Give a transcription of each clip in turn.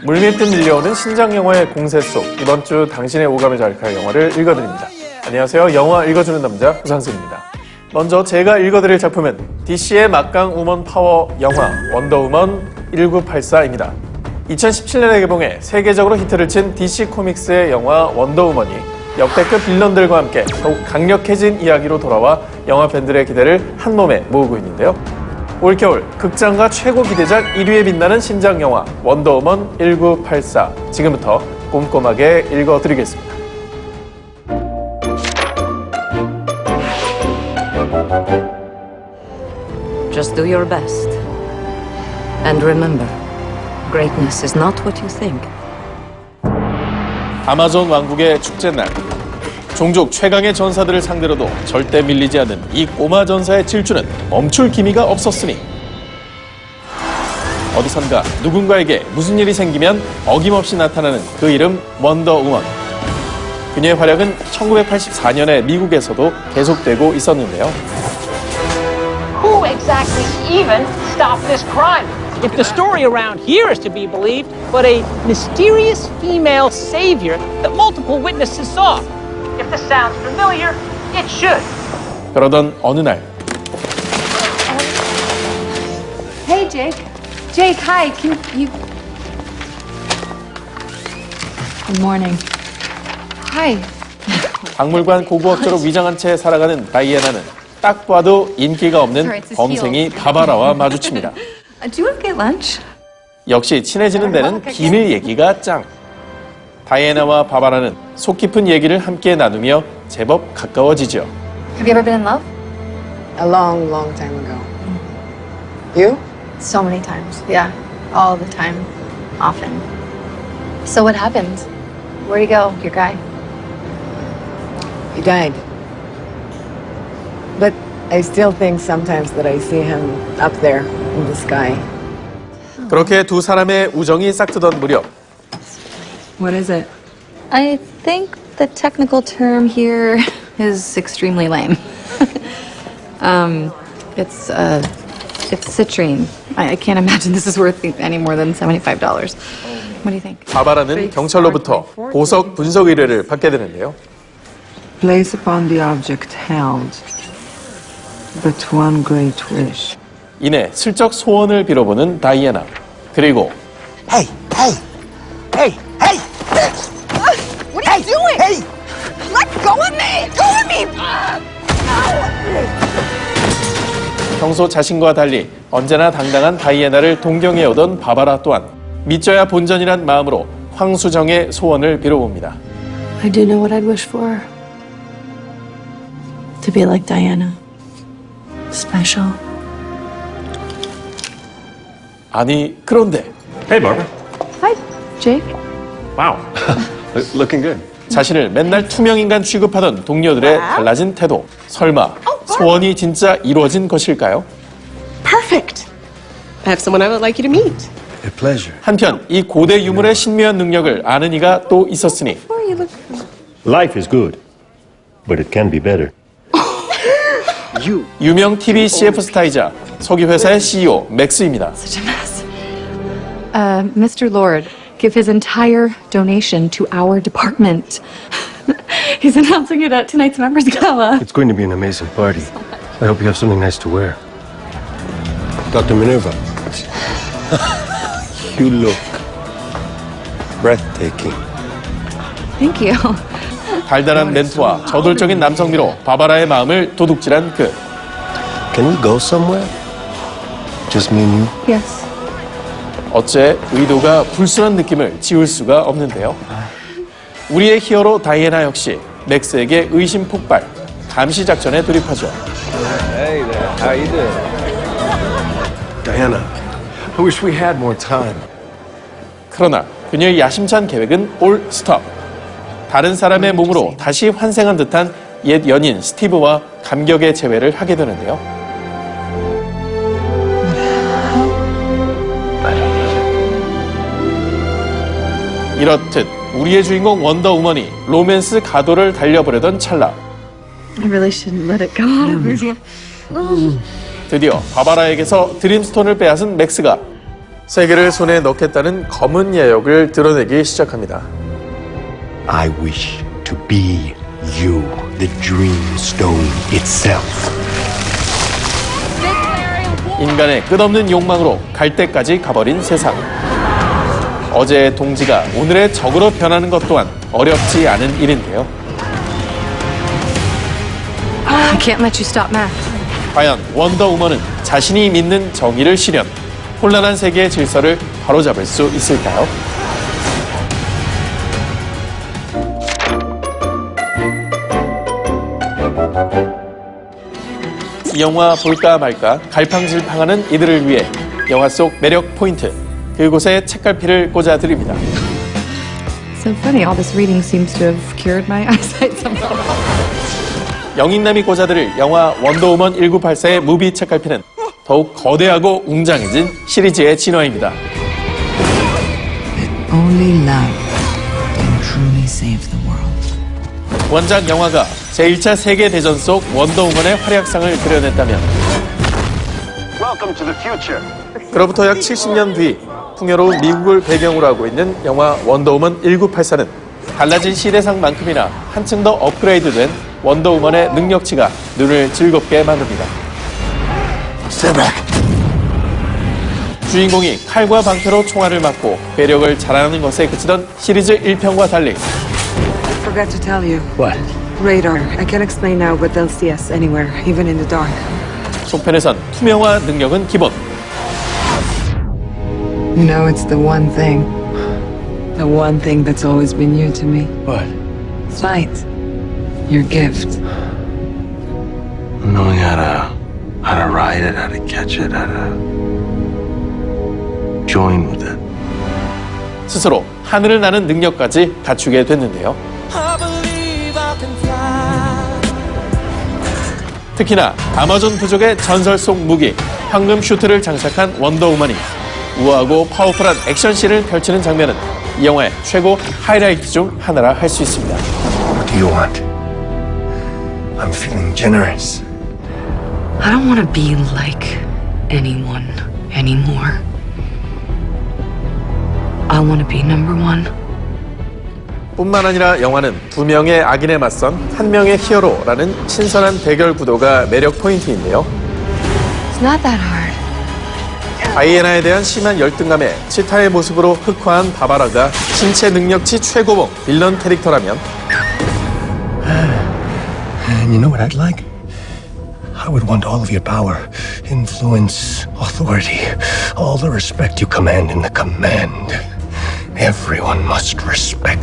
물밀듯 밀려오는 신작 영화의 공세 속 이번 주 당신의 오감을 자극할 영화를 읽어드립니다. 안녕하세요. 영화 읽어주는 남자 구상수입니다. 먼저 제가 읽어드릴 작품은 DC의 막강 우먼 파워 영화 원더우먼 1984입니다. 2017년에 개봉해 세계적으로 히트를 친 DC 코믹스의 영화 원더우먼이 역대급 빌런들과 함께 더욱 강력해진 이야기로 돌아와 영화 팬들의 기대를 한몸에 모으고 있는데요. 올겨울 극장가 최고 기대작 1위에 빛나는 신작 영화 원더우먼 1984 지금부터 꼼꼼하게 읽어드리겠습니다. Just do your best. And remember, greatness is not what you think. 아마존 왕국의 축제날. 종족 최강의 전사들을 상대로도 절대 밀리지 않는 이 꼬마 전사의 질주는 멈출 기미가 없었으니 어디선가 누군가에게 무슨 일이 생기면 어김없이 나타나는 그 이름 원더우먼. 그녀의 활약은 1984년에 미국에서도 계속되고 있었는데요. Who exactly even stopped this crime? If the story around here is to be believed, but a mysterious female savior that multiple witnesses saw. If this sounds familiar, it should. 그러던 어느 날 Hey, Jake. Jake, hi. Can you... Good morning. Hi. 박물관 고고학자로 위장한 채 살아가는 다이애나는 딱 봐도 인기가 없는 범생이 바바라와 마주칩니다. Do you want to get lunch? 역시 친해지는 데는 비밀 얘기가 짱. 다이애나와 바바라는 속 깊은 얘기를 함께 나누며 제법 가까워지죠. Have you ever been in love? A long, long time ago. You? So many times. Yeah. All the time. Often. So what happened? Where'd he go, your guy? He died. But I still think sometimes that I see him up there in the sky. 그렇게 두 사람의 우정이 싹트던 무렵 What is it? I think the technical term here is extremely lame. It's citrine. I can't imagine this is worth any more than $75. What do you think? 바바라는 경찰로부터 보석 분석 의뢰를 받게 되는데요. Place upon the object held but one great wish. 이내 슬쩍 소원을 빌어보는 다이애나. 그리고 Hey, hey, hey, hey! What are you doing? Hey! Let go of me! Go of me! 평소 자신과 달리 언제나 당당한 다이애나를 동경해오던 바바라 또한 믿져야 본전이란 마음으로 황수정의 소원을 빌어봅니다. I do know what I'd wish for. To be like Diana. Special. 아니 그런데 Hey, Barbara. Hi, Jake. Wow. Looking good. 자신을 맨날 투명인간 취급하던 동료들의 달라진 태도. 설마 소원이 진짜 이루어진 것일까요? Perfect. I have someone I would like you to meet. A pleasure. 한편 이 고대 유물의 신묘한 능력을 아는 이가 또 있었으니 Oh, you look... Life is good, but it can be better. 유명 TV CF 스타이자 석유 회사의 CEO 맥스입니다. Such a mess. Mr. Lord, give his entire donation to our department. He's announcing it at tonight's members gala. It's going to be an amazing party. I hope you have something nice to wear. Dr. Minerva. You look breathtaking. Thank you. 달달한 멘트와 저돌적인 남성미로 바바라의 마음을 도둑질한 그. Can we go somewhere? Just me and you? Yes. 어째 의도가 불순한 느낌을 지울 수가 없는데요. 우리의 히어로 다이애나 역시 맥스에게 의심 폭발, 감시 작전에 돌입하죠. Hey there. How you doing? Diana, I wish we had more time. 그러나 그녀의 야심찬 계획은 올 스톱. 다른 사람의 몸으로 다시 환생한 듯한 옛 연인 스티브와 감격의 재회를 하게 되는데요. 이렇듯 우리의 주인공 원더우먼이 로맨스 가도를 달려보려던 찰나 I really shouldn't let it go out of me. 드디어 바바라에게서 드림스톤을 빼앗은 맥스가 세계를 손에 넣겠다는 검은 예욕을 드러내기 시작합니다. I wish to be you, the Dreamstone itself. 인간의 끝없는 욕망으로 갈 때까지 가버린 세상. 어제의 동지가 오늘의 적으로 변하는 것 또한 어렵지 않은 일인데요. I can't let you stop Matt. 과연 원더우먼은 자신이 믿는 정의를 실현, 혼란한 세계의 질서를 바로잡을 수 있을까요? 이 영화 볼까 말까 갈팡질팡하는 이들을 위해 영화 속 매력 포인트, 그곳에 책갈피를 꽂아드립니다. So funny, all this reading seems to have cured my eyesight somehow. 영인남이 꽂아드릴 영화 원더우먼 1984의 무비 책갈피는 더욱 거대하고 웅장해진 시리즈의 진화입니다. Only love can truly save the world. 원작 영화가 제1차 세계대전 속 원더우먼의 활약상을 그려냈다면 Welcome to the future. 그로부터 약 70년 뒤 풍요로운 미국을 배경으로 하고 있는 영화 원더우먼 1984는 달라진 시대상만큼이나 한층 더 업그레이드된 원더우먼의 능력치가 눈을 즐겁게 만듭니다. Stand back. 주인공이 칼과 방패로 총알을 맞고 괴력을 자랑하는 것에 그치던 시리즈 1편과 달리 I forgot to tell you. What? Radar. I can't explain now, but they'll see us anywhere, even in the dark. 속편에선 투명화 능력은 기본, You know, it's the one thing that's always been you to me. What? Sight. Your gift. Knowing how to ride it, how to catch it, how to join with it. 스스로 하늘을 나는 능력까지 갖추게 됐는데요. 특히나 아마존 부족의 전설 속 무기 황금 슈트를 장착한 원더우먼이 우아하고 파워풀한 액션씬을 펼치는 장면은 이 영화의 최고 하이라이트 중 하나라 할 수 있습니다. What do you want? I'm feeling generous. I don't want to be like anyone anymore. I want to be number one. 뿐만 아니라 영화는 두 명의 악인에 맞선 한 명의 히어로라는 신선한 대결 구도가 매력 포인트인데요. It's not that hard. 다이애나에 대한 심한 열등감에 치타의 모습으로 흑화한 바바라가 신체 능력치 최고봉 빌런 캐릭터라면 And you know what I'd like? I would want all of your power, influence, authority, all the respect you command in the command. Everyone must respect.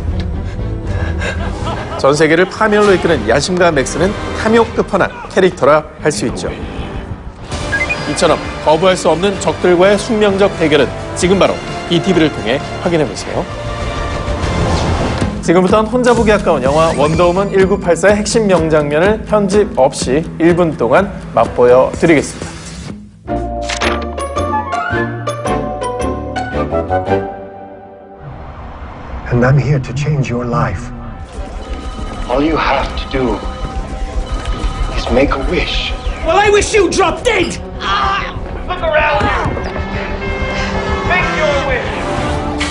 전 세계를 파멸로 이끄는 야심과 맥스는 탐욕 끝판왕 캐릭터라 할 수 있죠. 이처럼 거부할 수 없는 적들과의 숙명적 대결은 지금 바로 BTV를 통해 확인해 보세요. 지금부터는 혼자 보기 아까운 영화 원더우먼 1984의 핵심 명장면을 편집 없이 1분 동안 맛보여 드리겠습니다. And I'm here to change your life. All you have to do is make a wish. Well, I wish you dropped dead! Look around you! Make your wish!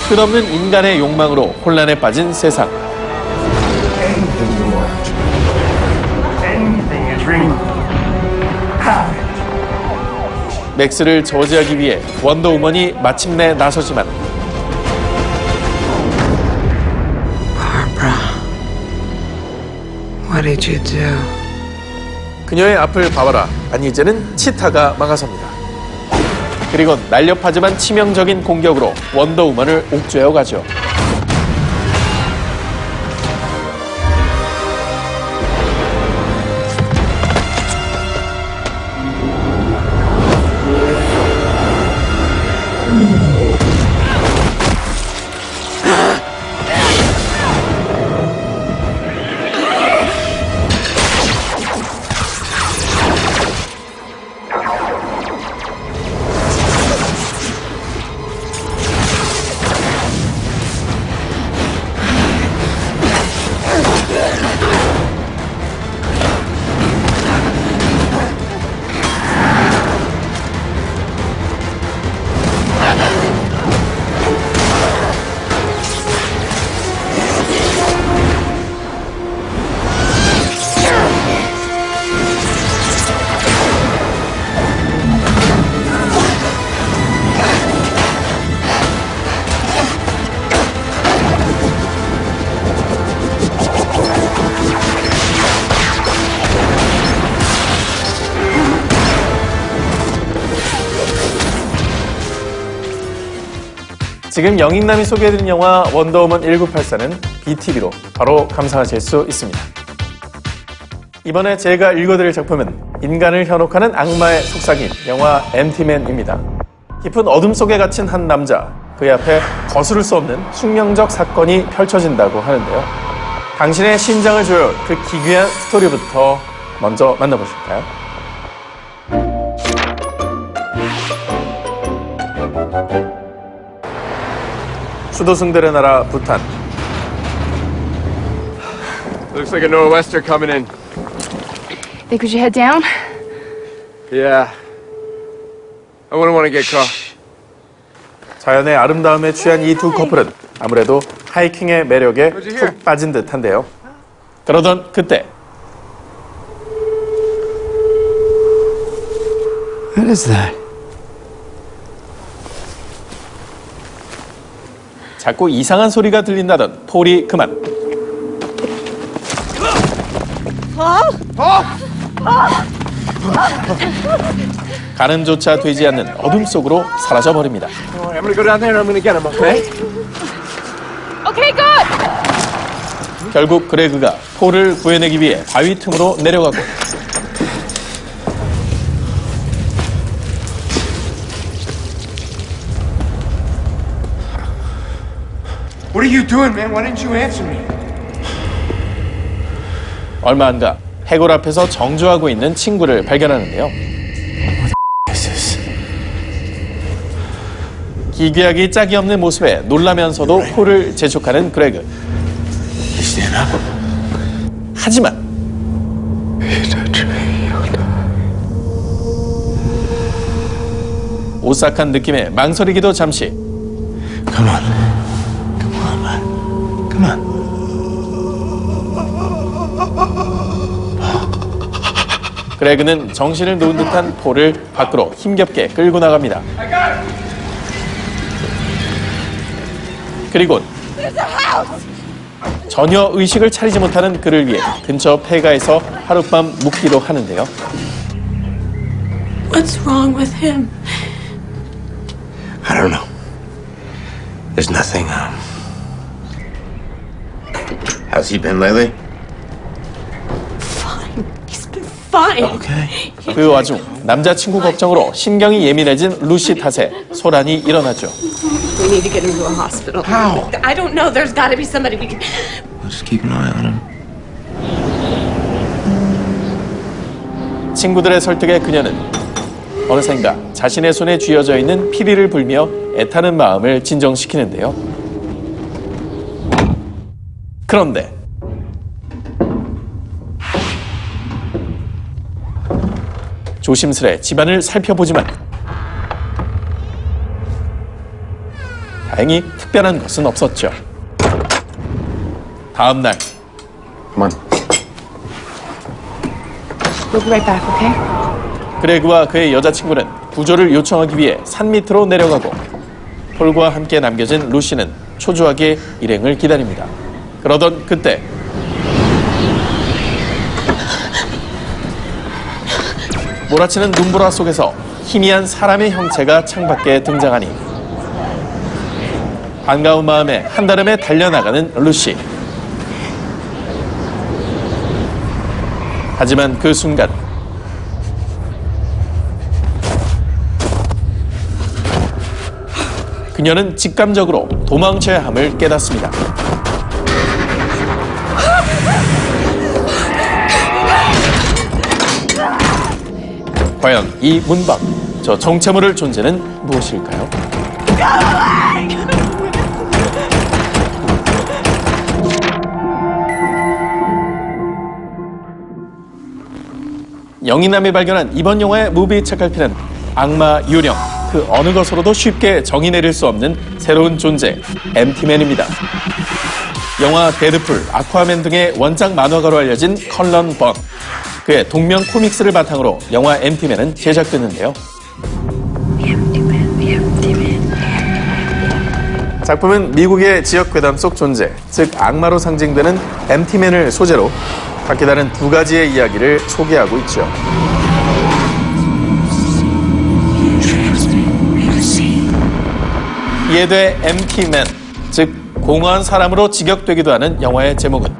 끝없는 인간의 욕망으로 혼란에 빠진 세상. Anything you want. Anything you dream. Have it. 맥스를 저지하기 위해 원더우먼이 마침내 나서지만 Barbara. What did you do? 그녀의 앞을 봐봐라. 아니 이제는 치타가 막아섭니다. 그리고 날렵하지만 치명적인 공격으로 원더우먼을 옥죄어 가죠. 지금 영익남이 소개해드린 영화 원더우먼 1984는 BTV로 바로 감상하실 수 있습니다. 이번에 제가 읽어드릴 작품은 인간을 현혹하는 악마의 속삭임, 영화 앤티맨입니다. 깊은 어둠 속에 갇힌 한 남자, 그의 앞에 거스를 수 없는 숙명적 사건이 펼쳐진다고 하는데요. 당신의 심장을 조여올 그 기괴한 스토리부터 먼저 만나보실까요? 수도승들의 나라 부탄. Looks like a nor'wester coming in. Think we should head down? Yeah. I wouldn't want to get caught. 자연의 아름다움에 취한 이 두 커플은 아무래도 하이킹의 매력에 푹 빠진 듯한데요. 그러던 그때 What is that? 자꾸 이상한 소리가 들린다던 폴이 그만. 가늠조차 되지 않는 어둠 속으로 사라져버립니다. I'm gonna go down there and I'm gonna get him, okay? Okay, good! 결국 그레그가 폴을 구해내기 위해 바위 틈으로 내려가고 What are you doing, man? Why didn't you answer me? 얼마 안가 해골 앞에서 정주하고 있는 친구를 발견하는데요. 기괴하기 짝이 없는 모습에 놀라면서도 폴을 재촉하는 그레그. 하지만 오싹한 느낌에 망설이기도 잠시. Come on. Come on, man. Come on. 그레그는 정신을 놓은 듯한 폴을 밖으로 힘겹게 끌고 나갑니다. 그리고 전혀 의식을 차리지 못하는 그를 위해 근처 폐가에서 하룻밤 묵기도 하는데요. What's wrong with him? I don't know. There's nothing. How's he been lately? He's been fine. Okay. 그 와중 남자친구 걱정으로 신경이 예민해진 루시 탓에 소란이 일어나죠. We need to get him to a hospital. How? I don't know. There's got to be somebody we can. We'll just keep an eye on him. 친구들의 설득에 그녀는 어느샌가 자신의 손에 쥐어져 있는 피리를 불며 애타는 마음을 진정시키는데요. 그런데 조심스레 집안을 살펴보지만 다행히 특별한 것은 없었죠. 다음 날 Come on. We'll be right back, okay? 그레그와 그의 여자친구는 구조를 요청하기 위해 산 밑으로 내려가고 폴과 함께 남겨진 루시는 초조하게 일행을 기다립니다. 그러던 그때 몰아치는 눈보라 속에서 희미한 사람의 형체가 창밖에 등장하니 반가운 마음에 한달음에 달려나가는 루시. 하지만 그 순간 그녀는 직감적으로 도망쳐야 함을 깨닫습니다. 과연 이 문 밖, 저 정체모를 존재는 무엇일까요? 영희남이 발견한 이번 영화의 무비 책갈피는 악마 유령, 그 어느 것으로도 쉽게 정의 내릴 수 없는 새로운 존재, 앤티맨입니다. 영화 데드풀, 아쿠아맨 등의 원작 만화가로 알려진 컬런 번. 그의 동명 코믹스를 바탕으로 영화 앤티맨은 제작됐는데요. 작품은 미국의 지역 괴담 속 존재, 즉 악마로 상징되는 앤티맨을 소재로 각기 다른 두 가지의 이야기를 소개하고 있죠. 이해돼 MT맨, 즉 공허한 사람으로 직역되기도 하는 영화의 제목은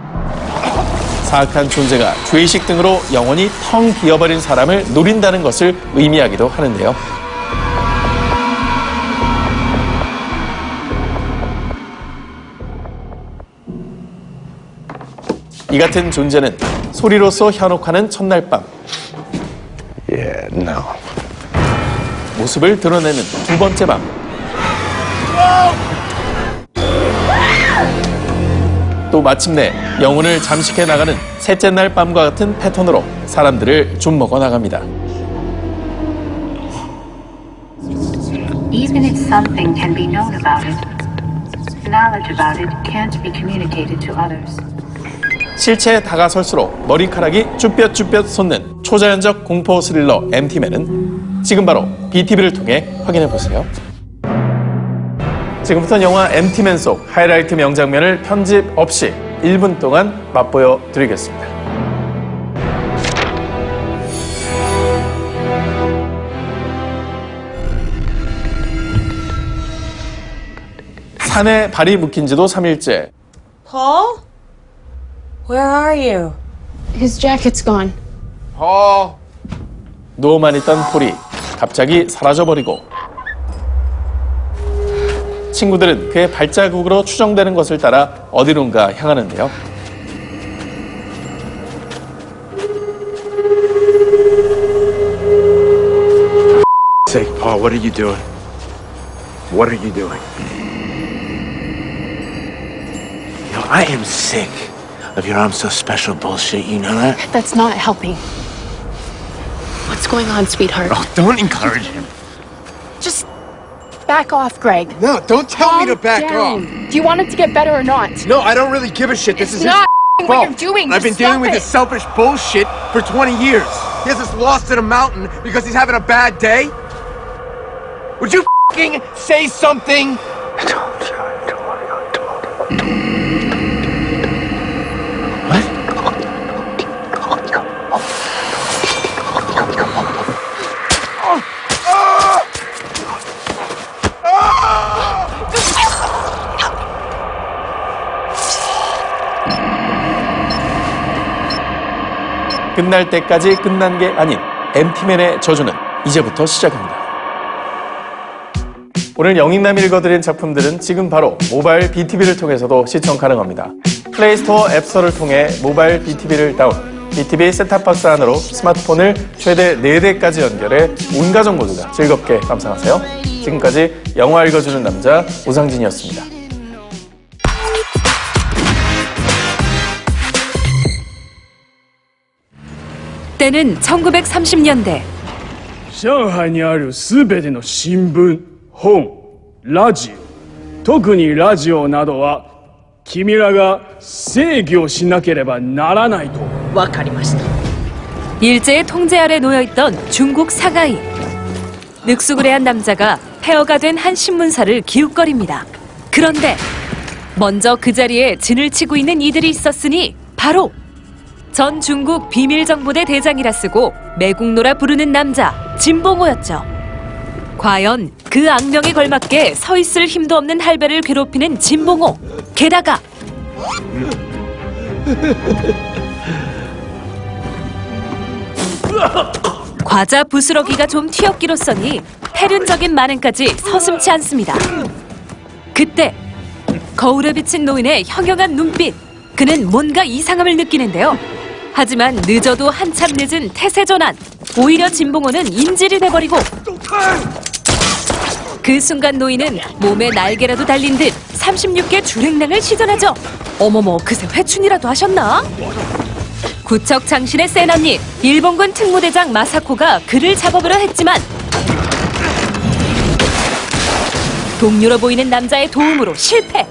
사악한 존재가 죄의식 등으로 영원히 텅 비어버린 사람을 노린다는 것을 의미하기도 하는데요. 이 같은 존재는 소리로서 현혹하는 첫날 밤 Yeah, no. 모습을 드러내는 두 번째 밤 또 마침내 영혼을 잠식해 나가는 셋째 날 밤과 같은 패턴으로 사람들을 좀먹어 나갑니다. Even if something can be known about it, knowledge about it can't be communicated to others. 실체에 다가설수록 머리카락이 쭈뼛쭈뼛 솟는 초자연적 공포 스릴러 MT맨은 지금 바로 BTV를 통해 확인해보세요. 지금부터 영화 MT맨 속 하이라이트 명장면을 편집 없이 1분 동안 맛보여 드리겠습니다. 산에 발이 묶인 지도 3일째. Paul? Where are you? His jacket's gone. Paul. 누워만 있던 폴이 갑자기 사라져버리고 친구들은 그의 발자국으로 추정되는 것을 따라 어디론가 향하는데요. Sake, Paul, what are you doing? What are you doing? You know, I am sick of your I'm so special bullshit, you know that? That's not helping. What's going on, sweetheart? Oh, don't encourage him. Just back off, Greg. No, don't tell me to back down. off. Do you want it to get better or not? No, I don't really give a shit. This is not his what fault. you're doing. I've been Just dealing stop with it. this selfish bullshit for 20 years. He has us lost in a mountain because he's having a bad day. Would you f***ing say something? 끝날 때까지 끝난 게 아닌 MT맨의 저주는 이제부터 시작입니다. 오늘 영인남이 읽어드린 작품들은 지금 바로 모바일 BTV를 통해서도 시청 가능합니다. 플레이스토어 앱스토어를 통해 모바일 BTV를 다운, BTV 셋탑박스 안으로 스마트폰을 최대 4대까지 연결해 온 가족 모두가 즐겁게 감상하세요. 지금까지 영화 읽어주는 남자 오상진이었습니다. 때는 1930년대. 上海にあるすべての新聞、本、ラジオ、特にラジオなどは君らが制御しなければならないと。わかりました。 일제의 통제 아래 놓여있던 중국 상하이. 늑수그레한 남자가 폐허가 된 한 신문사를 기웃거립니다. 그런데 먼저 그 자리에 진을 치고 있는 이들이 있었으니 바로 전 중국 비밀정보대 대장이라 쓰고 매국노라 부르는 남자 진봉호였죠. 과연 그 악명에 걸맞게 서 있을 힘도 없는 할배를 괴롭히는 진봉호. 게다가 과자 부스러기가 좀 튀었기로써니 패륜적인 만행까지 서슴지 않습니다. 그때 거울에 비친 노인의 형형한 눈빛. 그는 뭔가 이상함을 느끼는데요. 하지만 늦어도 한참 늦은 태세 전환. 오히려 진봉호는 인질이 돼버리고 그 순간 노인은 몸에 날개라도 달린 듯 36개 주랭랑을 시전하죠. 어머머, 그새 회춘이라도 하셨나? 구척장신의 센 언니 일본군 특무대장 마사코가 그를 잡아보려 했지만 동료로 보이는 남자의 도움으로 실패.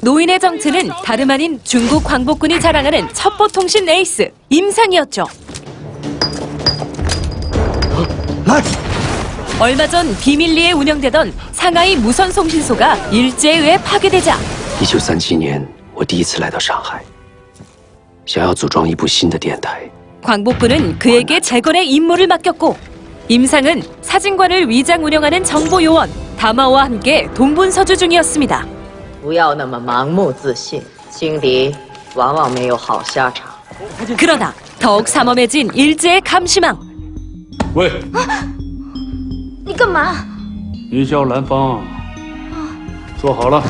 노인의 정체는 다름 아닌 중국 광복군이 자랑하는 첩보통신 에이스 임상이었죠. 얼마 전 비밀리에 운영되던 상하이 무선송신소가 일제에 의해 파괴되자 1937年我第一次来到上海想要组装一部新的电台 광복군은 그에게 재건의 임무를 맡겼고 임상은 사진관을 위장 운영하는 정보요원 다마오와 함께 동분서주 중이었습니다. 不要那么盲目自信，轻敌往往没有好下场。 그러나 더욱 삼엄해진 일제의 감시망. 喂，你干嘛？你叫兰芳，坐好了。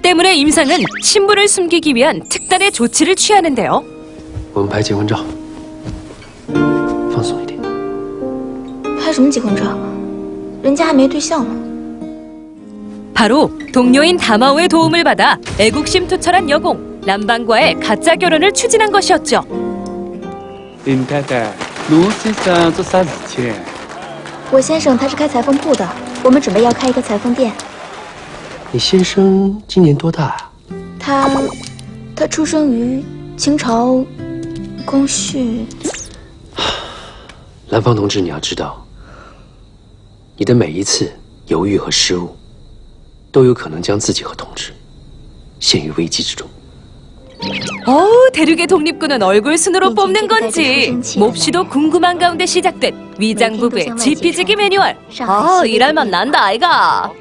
때문에 임상은 신분을 숨기기 위한 특단의 조치를 취하는데요. 我们拍结婚照，放松一点。拍什么结婚照？人家还没对象呢。 바로 동료인 다마오의 도움을 받아 애국심 투철한 여공 람방과의 가짜 결혼을 추진한 것이었죠. 林太太，卢先生做啥事情？我先生他是开裁缝铺的，我们准备要开一个裁缝店。你先生今年多大啊？他出生于清朝光绪。兰芳同志，你要知道，你的每一次犹豫和失误，都有可能将自己和同志陷于危机之中。 대륙의 독립군은 얼굴 순으로 뽑는 건지 몹시도 궁금한 가운데 시작된 위장 부부의 지피지기 매뉴얼. 일할만 난다 아이가.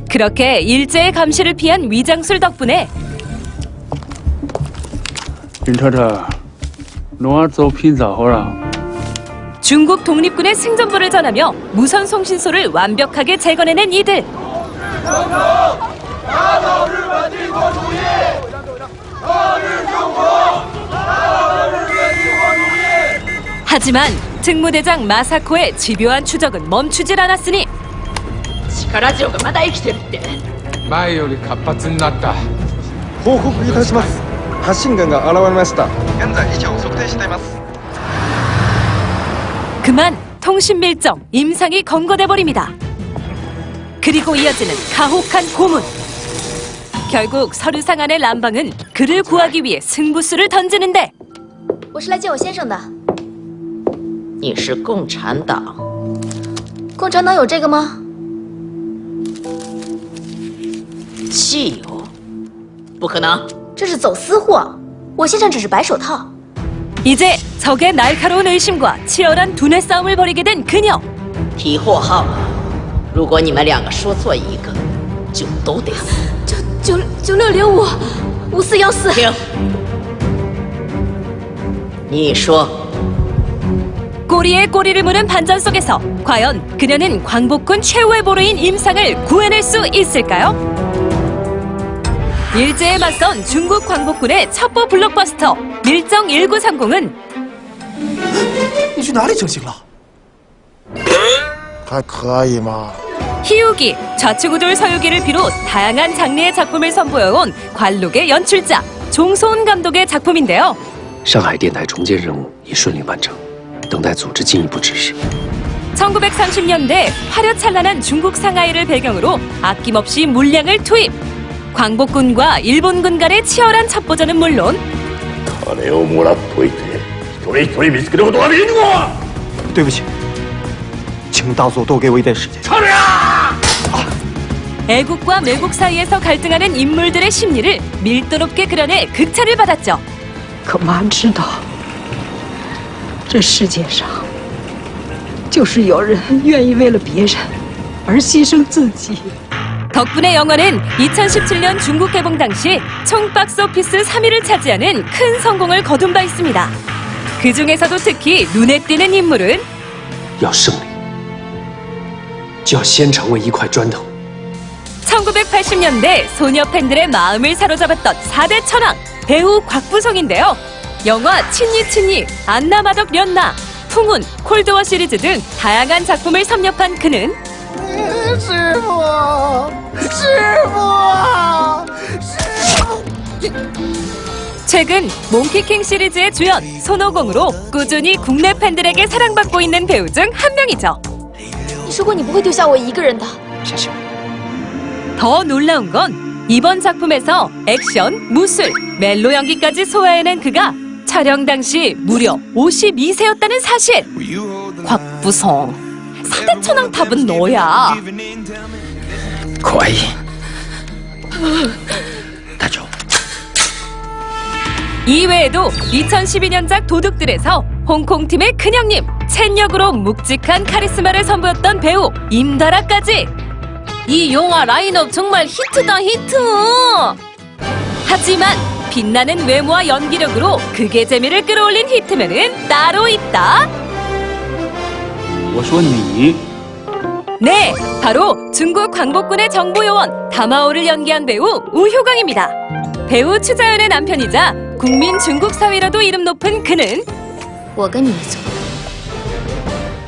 그렇게 일제의 감시를 피한 위장술 덕분에 林太太，侬儿做披萨好了。 중국 독립군의 승전보를 전하며 무선 송신소를 완벽하게 재건해낸 이들. 하지만 특무대장 마사코의 집요한 추적은 멈추질 않았으니 力強がまだ生きてるって。前より活発になった報告いたします。発信源が現れました。現在位置を測定しています。 그만 통신 밀정 임상이 검거돼 버립니다. 그리고 이어지는 가혹한 고문. 결국 서류상 안의 람방은 그를 구하기 위해 승부수를 던지는데 我是来接我先生的。你是共产党，共产党有这个吗？汽油，不可能，这是走私货。我先生只是白手套。 이제 적의 날카로운 의심과 치열한 두뇌 싸움을 벌이게 된 그녀. 提货号码，如果你们两个说错一个，就都得死。96055414。停！你说。 꼬리에 꼬리를 무는 반전 속에서 과연 그녀는 광복군 최후의 보루인 임상을 구해낼 수 있을까요? 일제에 맞선 중국 광복군의 첩보 블록버스터 밀정 1930은 你去哪里整形了？还可以吗？ 희우기, 좌측우돌 서유기를 비롯 다양한 장르의 작품을 선보여온 관록의 연출자 종소은 감독의 작품인데요. 上海电台重建任务已顺利完成，等待组织进一步指示。 1930년대 화려찬란한 중국 상하이를 배경으로 아낌없이 물량을 투입. 광복군과 일본군 간의 치열한 첩보전은 물론 金をもらっといて一人一人見つけることができるのか。对不起，请大佐多给我一点时间。 애국과 매국 사이에서 갈등하는 인물들의 심리를 밀도 높게 그려내 극찬을 받았죠. 可妈知道，这世界上就是有人愿意为了别人而牺牲自己。 덕분에 영화는 2017년 중국 개봉 당시 총 박스오피스 3위를 차지하는 큰 성공을 거둔 바 있습니다. 그 중에서도 특히 눈에 띄는 인물은 要胜利，就要先成为一块砖头。 1980년대 소녀 팬들의 마음을 사로잡았던 4대 천왕 배우 곽부성인데요. 영화 친니, 안나마덕 련나, 풍운, 콜드워 시리즈 등 다양한 작품을 섭렵한 그는 师傅，师傅，师傅！ 최근 몽키킹 시리즈의 주연 손오공으로 꾸준히 국내 팬들에게 사랑받고 있는 배우 중 한 명이죠. 你说过你不会丢下我一个人的。 相信我。 더 놀라운 건 이번 작품에서 액션, 무술, 멜로 연기까지 소화해낸 그가 촬영 당시 무려 52세였다는 사실. 곽부성, 4대 천왕 탑은 너야. 可愛い。大丈夫。 이외에도 2012년작 도둑들에서 홍콩팀의 큰형님 첸 역으로 묵직한 카리스마를 선보였던 배우 임다라까지. 이 영화 라인업 정말 히트다 히트. 하지만 빛나는 외모와 연기력으로 극의 재미를 끌어올린 히트맨은 따로 있다. 我说你 네, 바로 중국 광복군의 정보요원 다마오를 연기한 배우 우효광입니다. 배우 추자연의 남편이자 국민 중국 사위로도 이름 높은 그는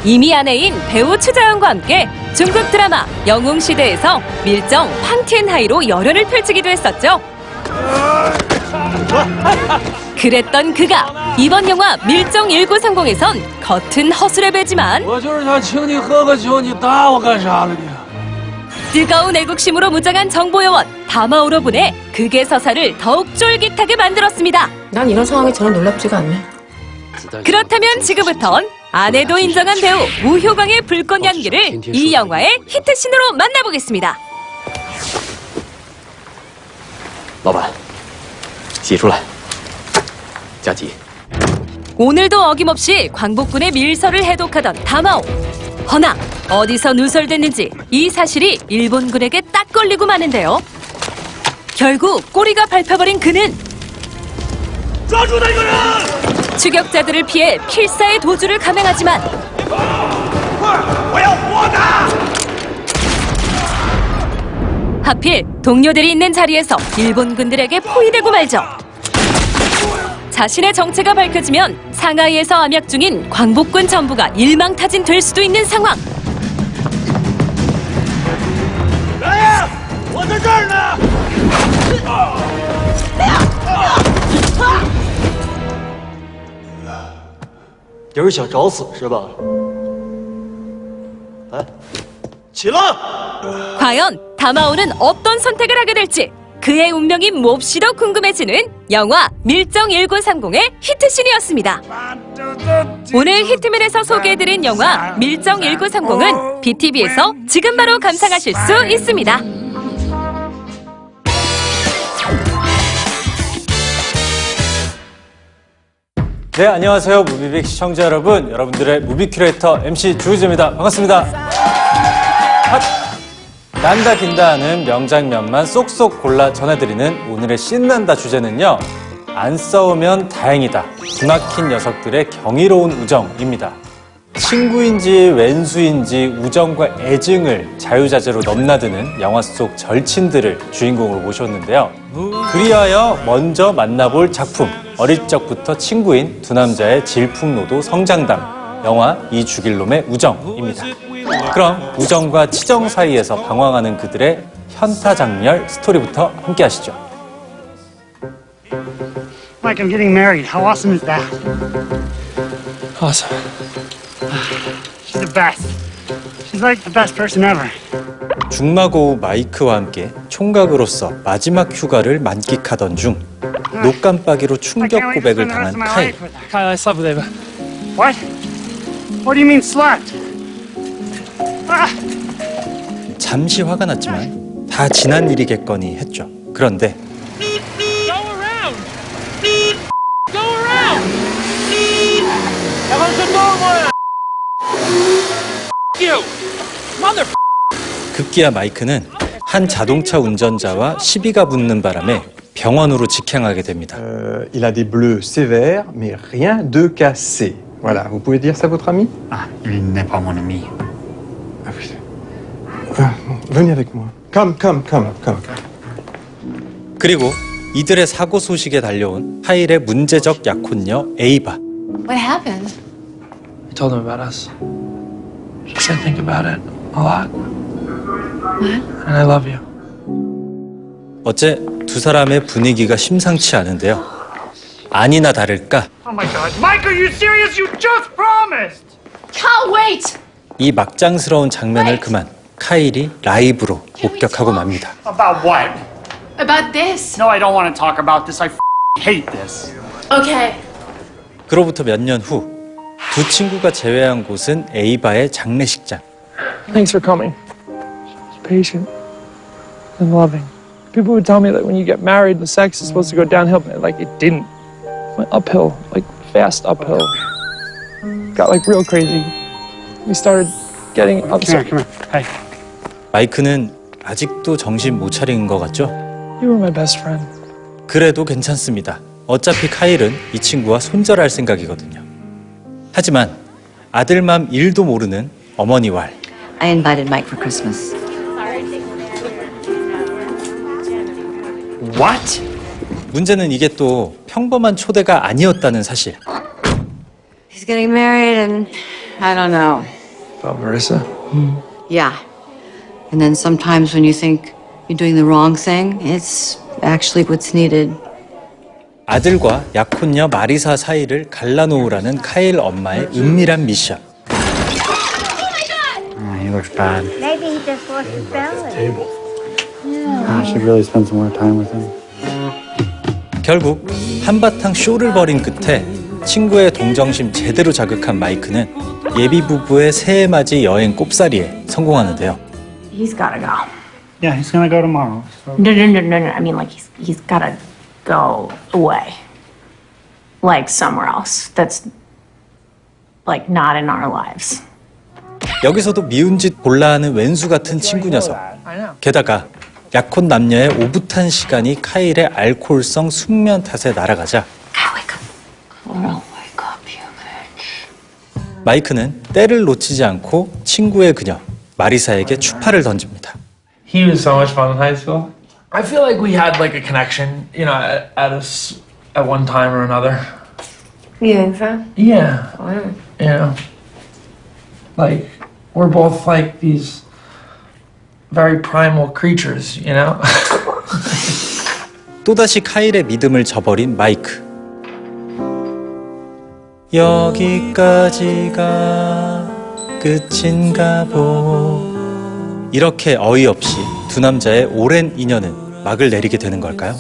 이미 아내인 배우 추자연과 함께 중국 드라마 영웅시대에서 밀정 팡티엔하이로 열연을 펼치기도 했었죠. 그랬던 그가 이번 영화 밀정 1930에선 겉은 허술해배지만 뜨거운 애국심으로 무장한 정보요원 다마오로 보내 극의 서사를 더욱 쫄깃하게 만들었습니다. 난 이런 상황이 전혀 놀랍지가 않네. 그렇다면 지금부턴 아내도 인정한 배우 우효광의 불꽃 연기를 이 영화의 히트신으로 만나보겠습니다. 老板，挤出来，加急。 오늘도 어김없이 광복군의 밀서를 해독하던 다마오. 허나 어디서 누설됐는지 이 사실이 일본군에게 딱 걸리고 마는데요. 결국 꼬리가 밟혀버린 그는 추격자들을 피해 필사의 도주를 감행하지만 하필 동료들이 있는 자리에서 일본군들에게 포위되고 말죠. 자신의 정체가 밝혀지면 상하이에서 암약 중인 광복군 전부가 일망타진 될 수도 있는 상황. 과연 다마오는 어떤 선택을 하게 될지 그의 운명이 몹시도 궁금해지는 영화 밀정 1930의 히트신이었습니다. 오늘 히트맨에서 소개해드린 영화 밀정 1930은 BTV에서 지금 바로 감상하실 수 있습니다. 네, 안녕하세요. 무비빅 시청자 여러분. 여러분들의 무비 큐레이터 MC 주의재입니다. 반갑습니다. 난다 긴다 하는 명장면만 쏙쏙 골라 전해드리는 오늘의 신난다 주제는요. 안 싸우면 다행이다. 기막힌 녀석들의 경이로운 우정입니다. 친구인지 왼수인지 우정과 애증을 자유자재로 넘나드는 영화 속 절친들을 주인공으로 모셨는데요. 그리하여 먼저 만나볼 작품, 어릴 적부터 친구인 두 남자의 질풍노도 성장담, 영화 이 죽일 놈의 우정입니다. 그럼 우정과 치정 사이에서 방황하는 그들의 현타장렬 스토리부터 함께 하시죠. Mike, I'm getting married. How awesome is that? Awesome. She's the best. She's like the best person ever. 중마고우 마이크와 함께 총각으로서 마지막 휴가를 만끽하던 중 녹깜빡이로 충격 고백을 당한 카일. Kyle, I slept with Ava. What? What do you mean slept? 잠시 화가 났지만 다 지난 일이겠거니 했죠. 그런데 급기야 마이크는 한 자동차 운전자와 시비가 붙는 바람에 병원으로 직행하게 됩니다. Il a des bleus sévères, mais rien de cassé. Voilà, vous pouvez dire ça à votre ami? Ah, il n'est pas mon ami. Ah oui. Venez avec moi. Come. 그리고 이들의 사고 소식에 달려온 카일의 문제적 약혼녀 에이바. What happened? I told him about us. She said think about it a lot. What? And I love you. 어째 두 사람의 분위기가 심상치 않은데요. 아니나 다를까 Oh my God, Mike, are you serious? You just promised. Can't wait! 이 막장스러운 장면을 그만 카일이 라이브로 목격하고 맙니다. About what? About this. No, I don't want to talk about this. I hate this. Okay. 그로부터 몇 년 후 두 친구가 재회한 곳은 에이바의 장례식장. Thanks for coming. She's patient and loving. People would tell me that when you get married, the sex is supposed to go downhill, but like it didn't. It went uphill, like fast uphill. got like real crazy. We started getting upset. Come here. Hey. 마이크는 아직도 정신 못 차린 것 같죠? You were my best friend. 그래도 괜찮습니다. 어차피 카일은 이 친구와 손절할 생각이거든요. 하지만 아들 맘 1도 모르는 어머니 왈. I invited Mike for Christmas. What? 문제는 이게 또 평범한 초대가 아니었다는 사실. He's getting married and I don't know. About Marissa? Yeah. And then sometimes when you think you're doing the wrong thing, it's actually what's needed. 아들과 약혼녀 마리사 사이를 갈라놓으라는 카일 엄마의 은밀한 미션. He looks bad. Maybe he just lost his balance. I should really spend some more time with him. 결국 한바탕 쇼를 벌인 끝에 친구의 동정심 제대로 자극한 마이크는 예비 부부의 새해맞이 여행 꼽사리에 성공하는데요. He's gotta go. Yeah, he's gonna go tomorrow. So. No. I mean, like, he's gotta go away. Like, somewhere else. That's, like, not in our lives. 여기서도 미운 짓 골라 하는 왼수 같은 친구 녀석. 게다가 약혼 남녀의 오붓한 시간이 카일의 알코올성 숙면 탓에 날아가자 마이크는 때를 놓치지 않고 친구의 그녀 마리사에게 추파를 던집니다. He was so much fun in high school. I feel like we had like a connection, you know, at one time or another. You think so? Yeah. You know, like we're both like these very primal creatures, you know? 또다시 카일의 믿음을 저버린 마이크. 여기까지가 끝인가 보. 이렇게 어이없이 두 남자의 오랜 인연은 막을 내리게 되는 걸까요?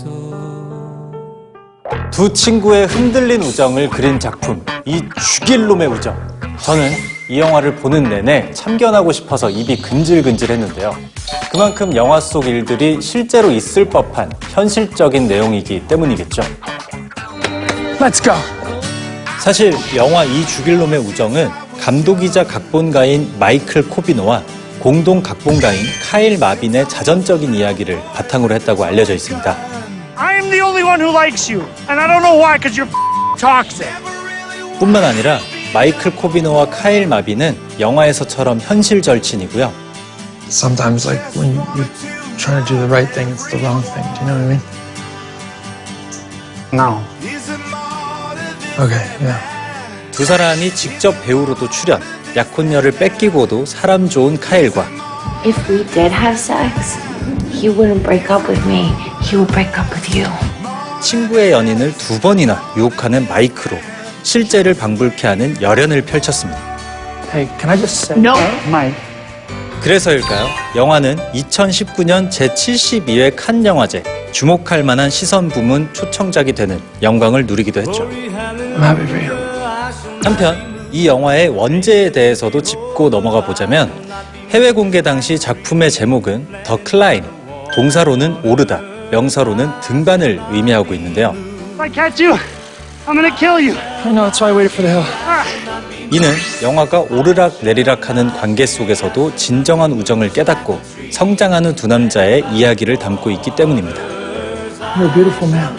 두 친구의 흔들린 우정을 그린 작품, 이 죽일 놈의 우정. 저는 이 영화를 보는 내내 참견하고 싶어서 입이 근질근질했는데요. 그만큼 영화 속 일들이 실제로 있을 법한 현실적인 내용이기 때문이겠죠. Let's go. 사실 영화 이 죽일 놈의 우정은 감독이자 각본가인 마이클 코비노와 공동 각본가인 카일 마빈의 자전적인 이야기를 바탕으로 했다고 알려져 있습니다. I'm the only one who likes you, and I don't know why, because you're toxic. 뿐만 아니라 마이클 코비노와 카일 마빈은 영화에서처럼 현실 절친이고요. Sometimes, like when you're trying to do the right thing, it's the wrong thing. Do you know what I mean? No. Okay, yeah. 두 사람이 직접 배우로도 출연, 약혼녀를 뺏기고도 사람 좋은 카일과 If we did have sex, he wouldn't break up with me. He would break up with you. 친구의 연인을 두 번이나 유혹하는 마이크로 실제를 방불케 하는 열연을 펼쳤습니다. Hey, can I just say? No, Mike. 그래서일까요? 영화는 2019년 제72회 칸 영화제 주목할 만한 시선 부문 초청작이 되는 영광을 누리기도 했죠. I'm happy for you. 한편 이 영화의 원제에 대해서도 짚고 넘어가 보자면 해외 공개 당시 작품의 제목은 더 클라임, 동사로는 오르다, 명사로는 등반을 의미하고 있는데요. If I catch you, I'm gonna kill you. I know, that's why I waited for the hill. 이는 영화가 오르락 내리락하는 관계 속에서도 진정한 우정을 깨닫고 성장하는 두 남자의 이야기를 담고 있기 때문입니다. You're a beautiful man.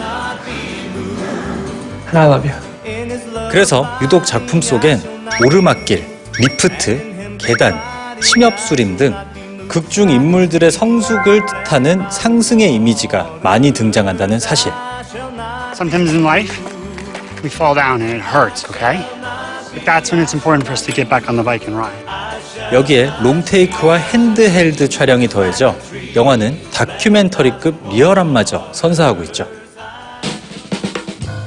And I love you. 그래서 유독 작품 속엔 오르막길, 리프트, 계단, 침엽수림 등 극중 인물들의 성숙을 뜻하는 상승의 이미지가 많이 등장한다는 사실. Sometimes in life, we fall down and it hurts, okay? But that's when it's important for us to get back on the bike and ride. 여기에 롱테이크와 핸드헬드 촬영이 더해져 영화는 다큐멘터리급 리얼함마저 선사하고 있죠.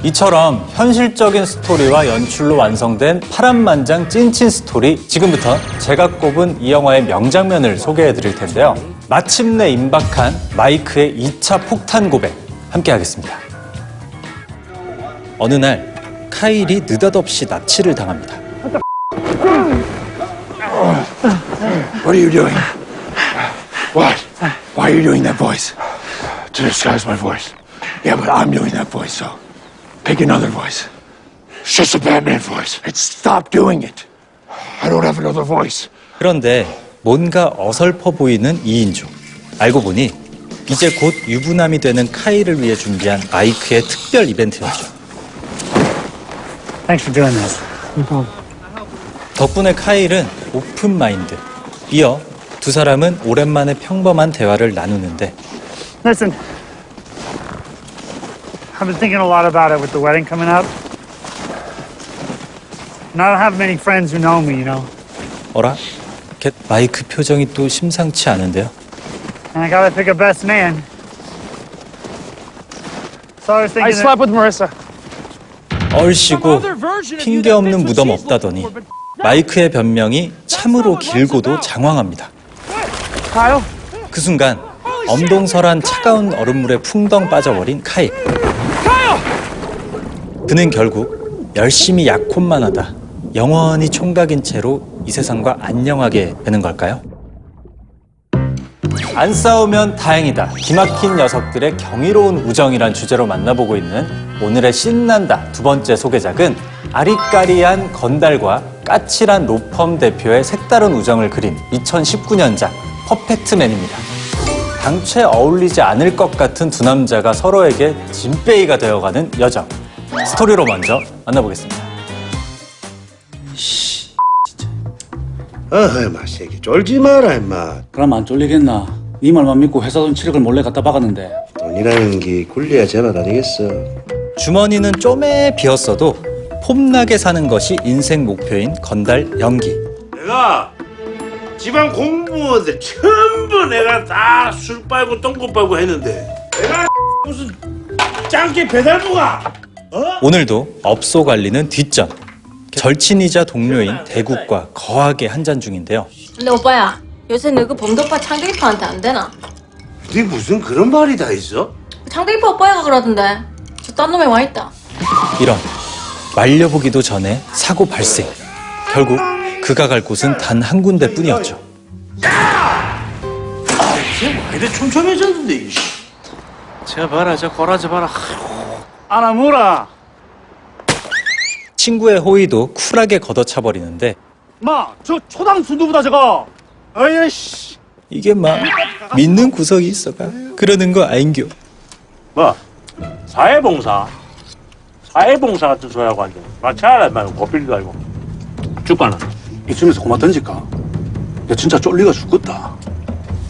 이처럼 현실적인 스토리와 연출로 완성된 파란만장 찐친 스토리, 지금부터 제가 꼽은 이 영화의 명장면을 소개해드릴 텐데요. 마침내 임박한 마이크의 2차 폭탄 고백 함께 하겠습니다. 어느 날 카일이 느닷없이 납치를 당합니다. What are you doing? What? Why are you doing that voice? To disguise my voice. Yeah, but I'm doing that voice, so pick another voice. It's just a Batman voice. Stop doing it. I don't have another voice. 그런데 뭔가 어설퍼 보이는 2인조. 알고 보니 이제 곧 유부남이 되는 카이를 위해 준비한 마이크의 특별 이벤트였죠. Thanks for doing this. No problem. 덕분에 카일은 오픈 마인드. 이어 두 사람은 오랜만에 평범한 대화를 나누는데 Listen, I've been thinking a lot about it with the wedding coming up. And I don't have many friends who know me, you know. 어라? 마이크 표정이 또 심상치 않은데요. And I gotta pick a best man. So I was thinking. I slept with Marissa. 얼씨구 핑계 없는 무덤 없다더니 마이크의 변명이 참으로 길고도 장황합니다. 그 순간 엄동설한 차가운 얼음물에 풍덩 빠져버린 카일. 그는 결국 열심히 약혼만 하다 영원히 총각인 채로 이 세상과 안녕하게 되는 걸까요? 안 싸우면 다행이다. 기막힌 녀석들의 경이로운 우정이란 주제로 만나보고 있는 오늘의 신난다 두 번째 소개작은 아리까리한 건달과 까칠한 로펌 대표의 색다른 우정을 그린 2019년작 퍼펙트맨입니다. 당최 어울리지 않을 것 같은 두 남자가 서로에게 진빼이가 되어가는 여정. 스토리로 먼저 만나보겠습니다. 임마, 새끼. 쫄지 마라, 임마. 그럼 안 쫄리겠나? 네 말만 믿고 회사 돈 7억을 몰래 갖다 박았는데. 돈이라는 게 굴려야 제맛 아니겠어. 주머니는 쪼매 비었어도 폼나게 사는 것이 인생 목표인 건달 영기. 내가 지방 공무원들 전부 내가 다 술 빨고 똥꼬 빨고 했는데 내가 무슨 짱깨 배달부가 오늘도 업소 관리는 뒷전. 절친이자 동료인 대국과 거하게 한잔 중인데요. 근데 오빠야, 요새 너그 범도빠 창대기파한테 안 되나? 네 무슨 그런 말이 다 있어? 창대기파 오빠가 그러던데. 저 딴 놈에 와 있다. 이런 말려보기도 전에 사고 발생. 결국 그가 갈 곳은 단 한 군데뿐이었죠. 쟤 와이드 촘촘해졌는데. 저 봐라, 저 꼬라지 봐라. 아나무라. 친구의 호의도 쿨하게 걷어차버리는데 마, 저 초당 순두부다 저거. 아이씨. 이게 막 믿는 구석이 있어가 그러는 거 아인교. 뭐 사회봉사 같은 소리하고 앉아. 마차라 말고 고필도 알고. 주가는 이쯤에서 고마 던질까? 야 진짜 쫄리가 죽겠다.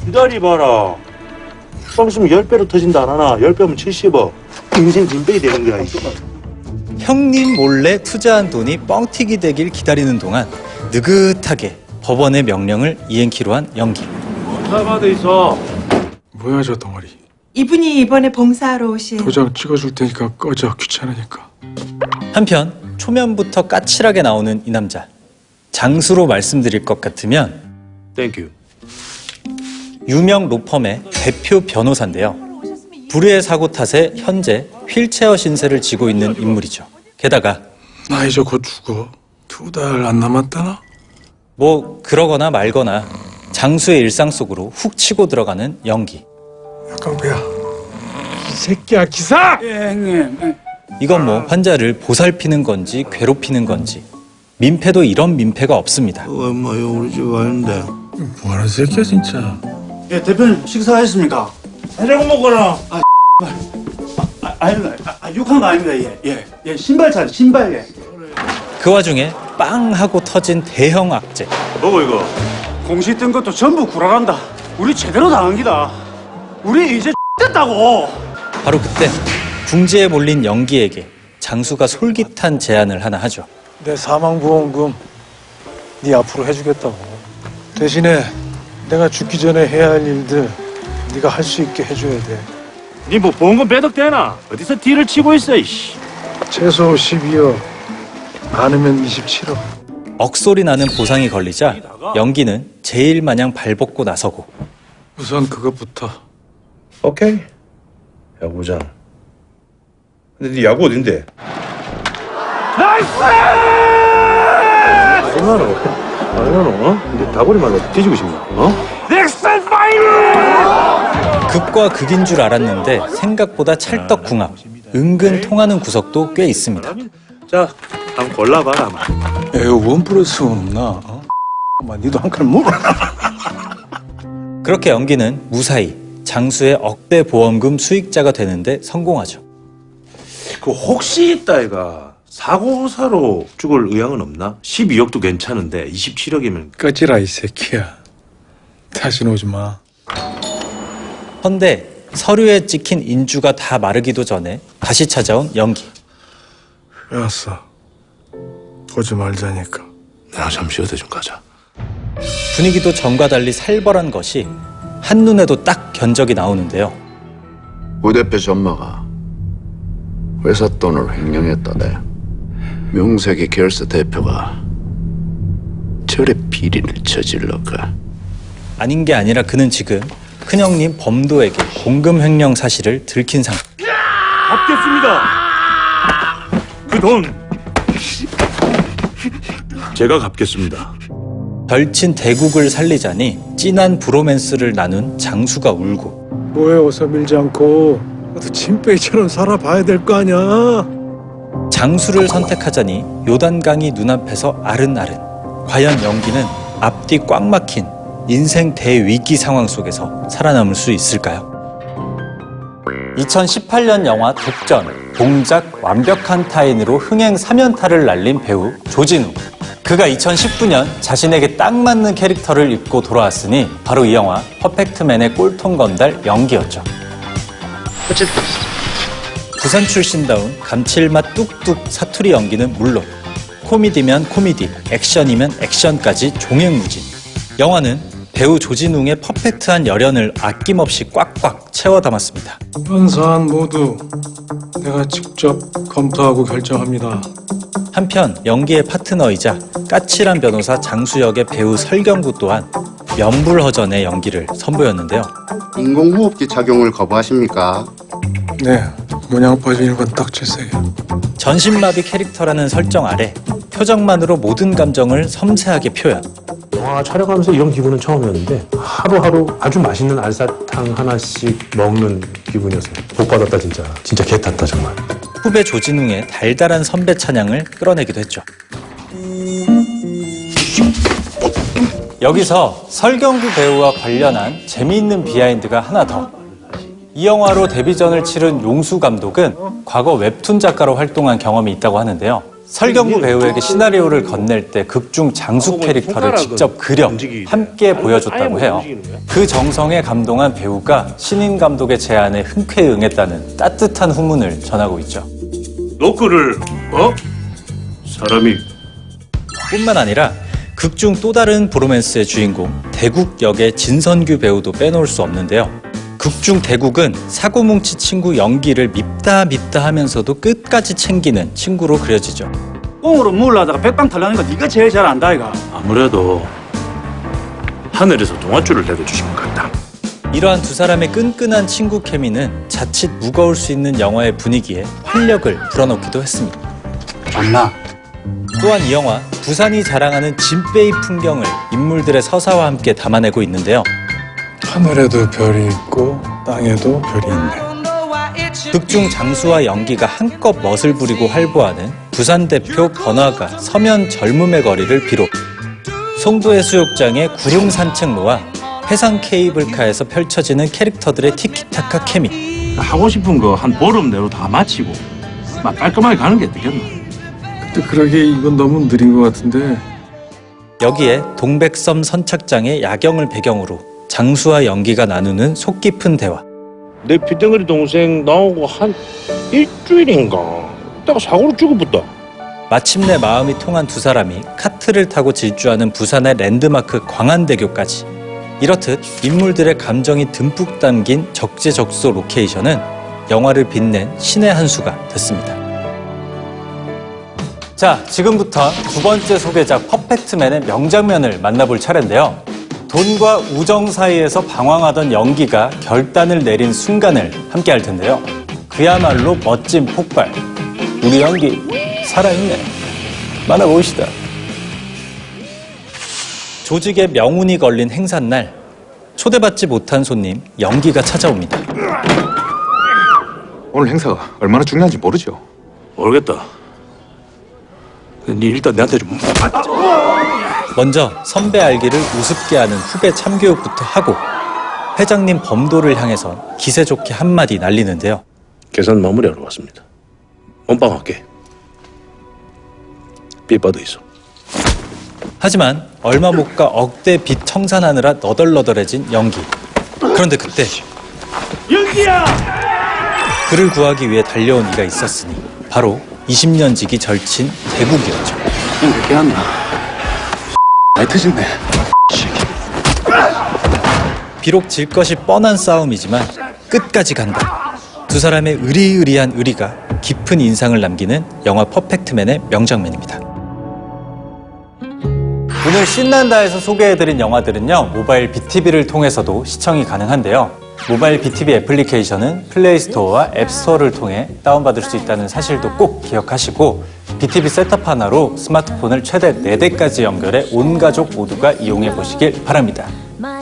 기다리봐라. 좀 있으면 10배로 터진다 안 하나. 10배면 70억. 인생 진배이 되는 거야. 형님 몰래 투자한 돈이 뻥튀기 되길 기다리는 동안 느긋하게 법원의 명령을 이행키로 한 영기. 사마도 있어. 뭐야 저 덩어리. 이분이 이번에 봉사하러 오신 도장 찍어줄 테니까 꺼져. 귀찮으니까. 한편 초면부터 까칠하게 나오는 이 남자. 장수로 말씀드릴 것 같으면 땡큐. 유명 로펌의 대표 변호사인데요. 불의의 사고 탓에 현재 휠체어 신세를 지고 있는 인물이죠. 게다가 나 이제 곧 죽어. 2달 안 남았다나? 뭐 그러거나 말거나 장수의 일상 속으로 훅 치고 들어가는 연기. 강배야, 이 새끼야 기사! 예, 형님. 이건 뭐 환자를 보살피는 건지 괴롭히는 건지 민폐도 이런 민폐가 없습니다. 엄마요 우리 집 왔는데. 뭐하는 새끼야 진짜. 예, 대표님 식사하셨습니까? 해장 먹어라. 욕한 거 아닙니다. 예, 신발 차, 신발 예. 그 와중에 빵 하고 터진 대형 악재. 뭐고 이거? 공시 뜬 것도 전부 구라간다. 우리 제대로 당한 기다. 우리 이제 됐다고. 바로 그때 궁지에 몰린 연기에게 장수가 솔깃한 제안을 하나 하죠. 내 사망보험금 네 앞으로 해주겠다고. 대신에 내가 죽기 전에 해야 할 일들 네가 할 수 있게 해줘야 돼. 니 뭐 보험금 배덕되나? 어디서 딜을 치고 있어 이씨. 최소 12억, 많으면 27억. 억소리 나는 보상이 걸리자 연기는 제일 마냥 발벗고 나서고 우선 그것부터. 오케이. 야구장. 근데 네 야구 어딘데? 나이스! 아니야, 근데 다구리 말로 뒤지고 싶나? 넥슨 파이브! 극과 극인 줄 알았는데 생각보다 찰떡궁합, 은근 통하는 구석도 꽤 있습니다. 자, 한번 골라봐라. 야, 이거 원 플러스 원 없나? 어? 니도 한 칼 먹어. 그렇게 연기는 무사히 장수의 억대 보험금 수익자가 되는데 성공하죠. 그 혹시 있다 이가 사고사로 죽을 의향은 없나? 12억도 괜찮은데 27억이면 꺼지라 이 새끼야. 다시는 오지 마. 헌데 서류에 찍힌 인주가 다 마르기도 전에 다시 찾아온 연기. 왜 왔어? 오지 말자니까. 나 잠시 어디 좀 가자. 분위기도 전과 달리 살벌한 것이 한눈에도 딱 견적이 나오는데요. 우 대표 전마가 회사 돈을 횡령했다네. 명색의 결사 대표가 저래 비리를 저질러가. 아닌 게 아니라 그는 지금 큰형님 범도에게 공금 횡령 사실을 들킨 상태. 갚겠습니다. 그 돈 제가 갚겠습니다. 절친 대국을 살리자니 진한 브로맨스를 나눈 장수가 울고, 뭐해 어서 밀지 않고 나도 진빼이처럼 살아봐야 될 거 아니야. 장수를 선택하자니 요단강이 눈앞에서 아른아른. 과연 연기는 앞뒤 꽉 막힌 인생 대위기 상황 속에서 살아남을 수 있을까요? 2018년 영화 독전, 동작 완벽한 타인으로 흥행 3연타를 날린 배우 조진우. 그가 2019년 자신에게 딱 맞는 캐릭터를 입고 돌아왔으니 바로 이 영화 퍼펙트맨의 꼴통 건달 연기였죠. 부산 출신다운 감칠맛 뚝뚝 사투리 연기는 물론 코미디면 코미디, 액션이면 액션까지 종횡무진. 영화는 배우 조진웅의 퍼펙트한 열연을 아낌없이 꽉꽉 채워 담았습니다. 이번 사안 모두 내가 직접 검토하고 결정합니다. 한편 연기의 파트너이자 까칠한 변호사 장수 역의 배우 설경구 또한 명불허전의 연기를 선보였는데요. 인공호흡기 착용을 거부하십니까? 네, 모양 빠진 일반 딱지세게. 전신마비 캐릭터라는 설정 아래 표정만으로 모든 감정을 섬세하게 표현. 영화 촬영하면서 이런 기분은 처음이었는데 하루하루 아주 맛있는 알사탕 하나씩 먹는 기분이었어요. 복 받았다 진짜. 진짜 개 탔다 정말. 후배 조진웅의 달달한 선배 찬양을 끌어내기도 했죠. 여기서 설경구 배우와 관련한 재미있는 비하인드가 하나 더. 이 영화로 데뷔전을 치른 용수 감독은 과거 웹툰 작가로 활동한 경험이 있다고 하는데요. 설경구 배우에게 시나리오를 건넬 때 극중 장수 캐릭터를 직접 그려 함께 보여줬다고 해요. 그 정성에 감동한 배우가 신인 감독의 제안에 흔쾌히 응했다는 따뜻한 후문을 전하고 있죠. 노크를 사람이 뿐만 아니라 극중 또 다른 브로맨스의 주인공 대국 역의 진선규 배우도 빼놓을 수 없는데요. 극중 대국은 사고뭉치 친구 연기를 밉다 하면서도 끝까지 챙기는 친구로 그려지죠. 꽁으로 물라다가 백방 털라는 거 네가 제일 잘 안다 이가. 아무래도 하늘에서 동아줄을 내려주신 것 같다. 이러한 두 사람의 끈끈한 친구 케미는 자칫 무거울 수 있는 영화의 분위기에 활력을 불어넣기도 했습니다. 맞나? 또한 이 영화 부산이 자랑하는 진빼이 풍경을 인물들의 서사와 함께 담아내고 있는데요. 하늘에도 별이 있고 땅에도 별이 있네. 극중 장수와 연기가 한껏 멋을 부리고 활보하는 부산 대표 번화가 서면 젊음의 거리를 비롯 송도해수욕장의 구름 산책로와 해상 케이블카에서 펼쳐지는 캐릭터들의 티키타카 케미. 하고 싶은 거 한 보름 내로 다 마치고 막 깔끔하게 가는 게 되겠나? 근데 그러게 이건 너무 느린 것 같은데. 여기에 동백섬 선착장의 야경을 배경으로 장수와 연기가 나누는 속 깊은 대화. 내 핏덩어리 동생 나오고 한 일주일인가 있다가 사고로 죽어붙다. 마침내 마음이 통한 두 사람이 카트를 타고 질주하는 부산의 랜드마크 광안대교까지. 이렇듯 인물들의 감정이 듬뿍 담긴 적재적소 로케이션은 영화를 빛낸 신의 한 수가 됐습니다. 자, 지금부터 두 번째 소개작 퍼펙트맨의 명장면을 만나볼 차례인데요. 돈과 우정 사이에서 방황하던 연기가 결단을 내린 순간을 함께 할 텐데요. 그야말로 멋진 폭발. 우리 연기 살아있네. 만나보시다. 조직의 명운이 걸린 행사날, 초대받지 못한 손님 연기가 찾아옵니다. 오늘 행사가 얼마나 중요한지 모르죠? 모르겠다. 니 일단 내한테 좀. 먼저 선배 알기를 우습게 하는 후배 참교육부터 하고 회장님 범도를 향해서 기세 좋게 한마디 날리는데요. 계산 마무리하러 왔습니다. 원빵할게. 빚 받아 있어. 하지만 얼마 못 가 억대 빚 청산하느라 너덜너덜해진 연기. 그런데 그때 연기야! 그를 구하기 위해 달려온 이가 있었으니 바로 20년 지기 절친 대국이었죠. 형 깨한다. 많이 터진네. 비록 질 것이 뻔한 싸움이지만 끝까지 간다. 두 사람의 의리의리한 의리가 깊은 인상을 남기는 영화 퍼펙트맨의 명장면입니다. 오늘 신난다에서 소개해드린 영화들은요, 모바일 BTV를 통해서도 시청이 가능한데요. 모바일 BTV 애플리케이션은 플레이스토어와 앱스토어를 통해 다운받을 수 있다는 사실도 꼭 기억하시고 BTV 셋탑 하나로 스마트폰을 최대 4대까지 연결해 온 가족 모두가 이용해 보시길 바랍니다.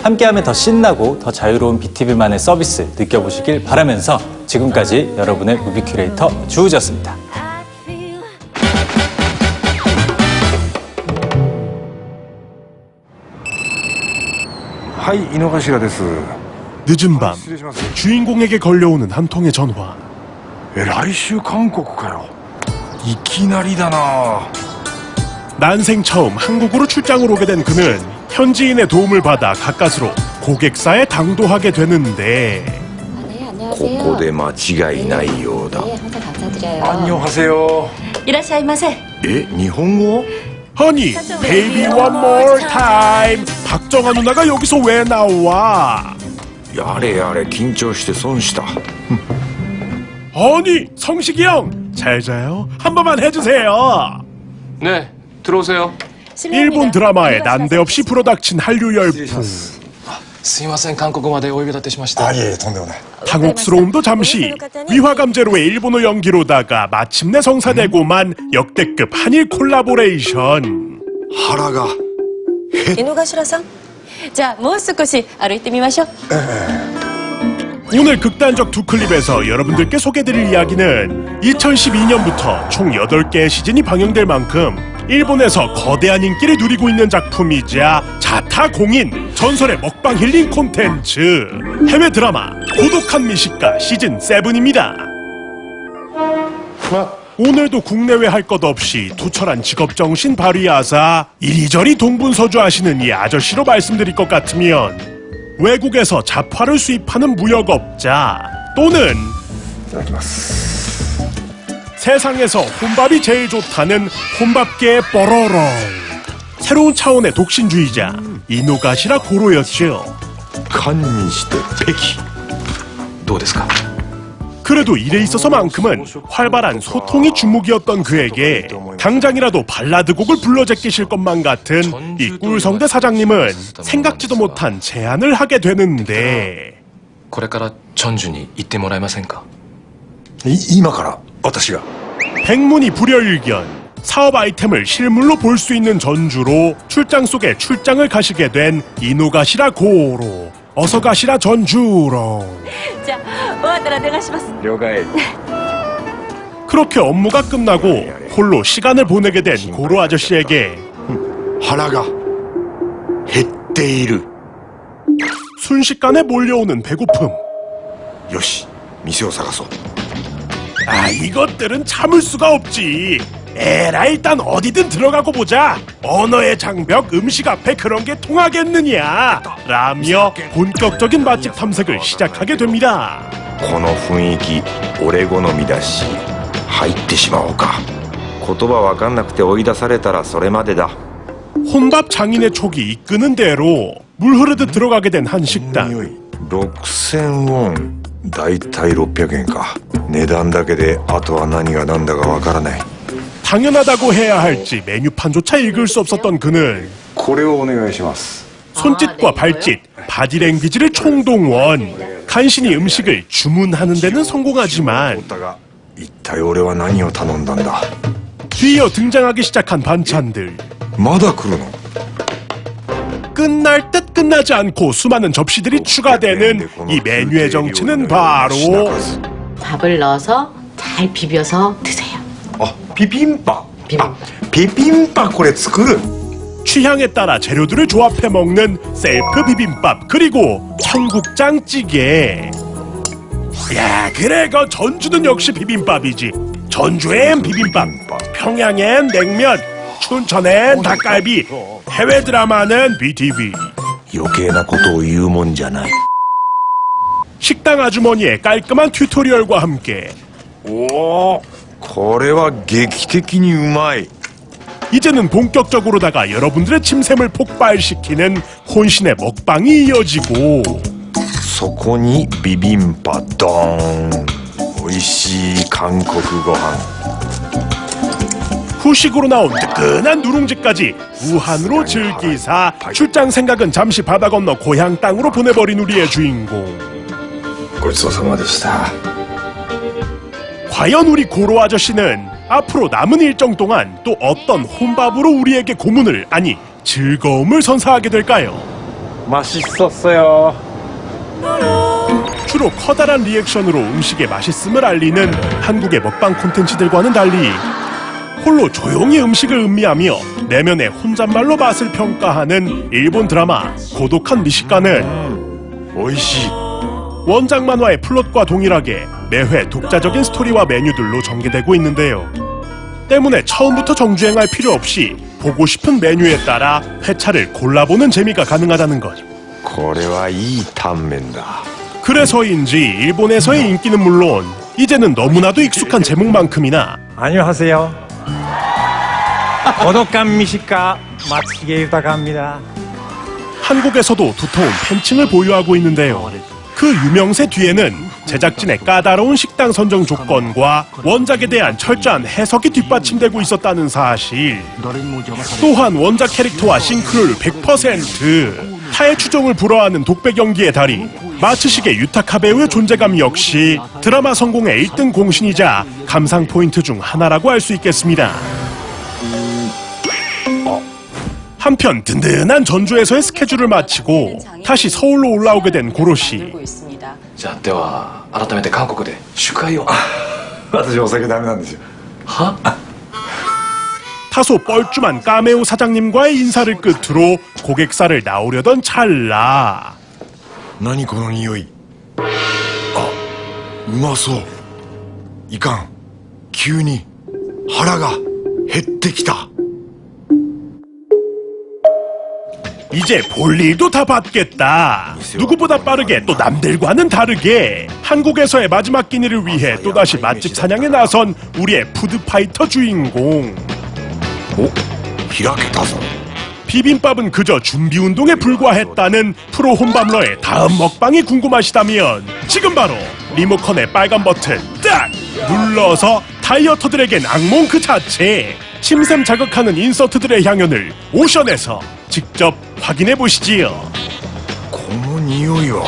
함께하면 더 신나고 더 자유로운 BTV만의 서비스 느껴보시길 바라면서 지금까지 여러분의 무비 큐레이터 주우졌습니다. 하이, 이노가시라です. 늦은 밤 주인공에게 걸려오는 한 통의 전화. 来週韓国かよ. いきなりだな. 난생 처음 한국으로 출장을 오게 된 그는 현지인의 도움을 받아 가까스로 고객사에 당도하게 되는데 ここで間違いないようだ. 안녕하세요. いらっしゃいませ。え、日本語? 아니, baby one more time. 박정아 누나가 여기서 왜 나와? やれやれ緊張して損した. 아니, 성식이 형, 잘 자요? 한 번만 해주세요. 네, 들어오세요. 일본 드라마에 난데없이 불어닥친 한류 열풍. すいません、韓国までお呼び立てしました。 예, とんでもない. 당혹스러움도 잠시 위화감제로의 일본어 연기로다가 마침내 성사되고만 역대급 한일 콜라보레이션. 하라가. 井の頭さん、じゃあもう少し歩いてみましょう。 오늘 극단적 두 클립에서 여러분들께 소개드릴 이야기는 2012년부터 총 8개의 시즌이 방영될 만큼 일본에서 거대한 인기를 누리고 있는 작품이자 자타공인 전설의 먹방 힐링 콘텐츠 해외 드라마 고독한 미식가 시즌 7입니다. 오늘도 국내외 할 것 없이 투철한 직업정신 발휘하사 이리저리 동분서주하시는 이 아저씨로 말씀드릴 것 같으면 외국에서 잡화를 수입하는 무역업자 또는 세상에서 혼밥이 제일 좋다는 혼밥계의 뽀로로 새로운 차원의 독신주의자 이노가시라 고로였죠. 간민시대 백희. どうですか? 그래도 일에 있어서만큼은 활발한 소통이 주목이었던 그에게 당장이라도 발라드 곡을 불러 제끼실 것만 같은 이 꿀성대 사장님은 생각지도 못한 제안을 하게 되는데 これからチョンジュに行ってもらえませんか? 今から私が. 백문이 불여일견 사업 아이템을 실물로 볼 수 있는 전주로 출장 속에 출장을 가시게 된 이노가시라 고로 어서 가시라 전주로. じゃあ終わったら電話します。 了解. 그렇게 업무가 끝나고 홀로 시간을 보내게 된 고로 아저씨에게 하나가 減っている. 순식간에 몰려오는 배고픔. 요시, 店を探そう. 아, 이것들은 참을 수가 없지. 에라, 일단 어디든 들어가고 보자. 언어의 장벽, 음식 앞에 그런 게 통하겠느냐 라며 본격적인 맛집 탐색을 시작하게 됩니다. この雰囲気俺好みだし入ってしまおうか. 言葉わかんなくて追い出されたらそれまでだ. 혼밥 장인의 촉이 이끄는 대로 물 흐르듯 들어가게 된 한 식당. 6000ウォン. だいたい600円か. 値段だけであとは何が何だかわからない. 당연하다고 해야 할지 메뉴판조차 읽을 수 없었던 그는 これをお願いします. 손짓과 발짓, 바디랭귀지를 총동원 간신히 음식을 주문하는 데는 성공하지만 一体俺は何を頼んだんだ. 뒤이어 등장하기 시작한 반찬들. まだ来るの? 끝날 듯 끝나지 않고 수많은 접시들이 추가되는 이 메뉴의 정체는 바로 밥을 넣어서 잘 비벼서 드세요. 비빔밥. 비빔밥これ作る 취향에 따라 재료들을 조합해 먹는 셀프 비빔밥, 그리고 청국장찌개. 야, 그래, 그 전주는 역시 비빔밥이지. 전주엔 비빔밥, 평양엔 냉면, 춘천엔 닭갈비, 해외 드라마는 BTV. 余計なことを言うもんじゃない 식당 아주머니의 깔끔한 튜토리얼과 함께 おおこれは劇的にうまい 이제는 본격적으로다가 여러분들의 침샘을 폭발시키는 혼신의 먹방이 이어지고 そこにビビンパドーン美味しい韓国ご飯 후식으로 나온 뜨끈한 누룽지까지 무한으로 즐기사 출장 생각은 잠시 바다 건너 고향 땅으로 보내버린 우리의 주인공. ごちそうさまでした 과연 우리 고로 아저씨는 앞으로 남은 일정 동안 또 어떤 혼밥으로 우리에게 고문을, 아니 즐거움을 선사하게 될까요? 맛있었어요. 주로 커다란 리액션으로 음식의 맛있음을 알리는 한국의 먹방 콘텐츠들과는 달리 홀로 조용히 음식을 음미하며 내면의 혼잣말로 맛을 평가하는 일본 드라마 고독한 미식가는 오이시 원작 만화의 플롯과 동일하게 매회 독자적인 스토리와 메뉴들로 전개되고 있는데요. 때문에 처음부터 정주행할 필요 없이 보고 싶은 메뉴에 따라 회차를 골라보는 재미가 가능하다는 것. これはいいタンメンだ 그래서인지 일본에서의 인기는 물론 이제는 너무나도 익숙한 제목만큼이나 안녕하세요. 고독한 미식가 마치게 유다가입니다. 한국에서도 두터운 팬층을 보유하고 있는데요. 그 유명세 뒤에는 제작진의 까다로운 식당 선정 조건과 원작에 대한 철저한 해석이 뒷받침되고 있었다는 사실. 또한 원작 캐릭터와 싱크로율 100%, 타의 추종을 불허하는 독백 연기의 달인 마츠시게 유타카 배우의 존재감 역시 드라마 성공의 1등 공신이자 감상 포인트 중 하나라고 할 수 있겠습니다. 한편 든든한 전주에서의 스케줄을 마치고 다시 서울로 올라오게 된 고로씨. じゃあでは改めて韓国で祝杯を私お酒ダメなんですよ は? 다소 뻘쭘한 까메오 사장님과의 인사를 끝으로 고객사를 나오려던 찰나 何この匂いあうまそういかん急に腹が減ってきた 이제 볼 일도 다 받겠다. 누구보다 빠르게 또 남들과는 다르게 한국에서의 마지막 끼니를 위해 또다시 맛집 사냥에 나선 우리의 푸드파이터 주인공. 오? 히라케타서 비빔밥은 그저 준비 운동에 불과했다는 프로 혼밥러의 다음 먹방이 궁금하시다면 지금 바로 리모컨의 빨간 버튼 딱 눌러서 다이어터들에겐 악몽 그 자체, 침샘 자극하는 인서트들의 향연을 오션에서 직접 확인해 보시지요. この匂いは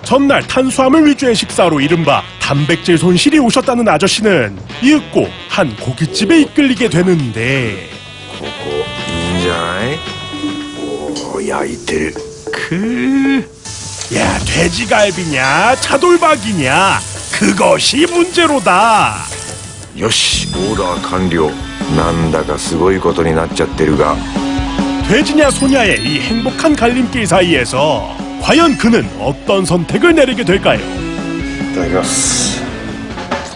전날 탄수화물 위주의 식사로 이른바 단백질 손실이 오셨다는 아저씨는 이윽고 한 고깃집에 이끌리게 되는데 ここいいんじゃないおー焼いてるくー 야, 돼지갈비냐 차돌박이냐 그것이 문제로다. よしオーダー完了なんだかすごいことになっちゃってるが 돼지냐 소냐의 이 행복한 갈림길 사이에서 과연 그는 어떤 선택을 내리게 될까요?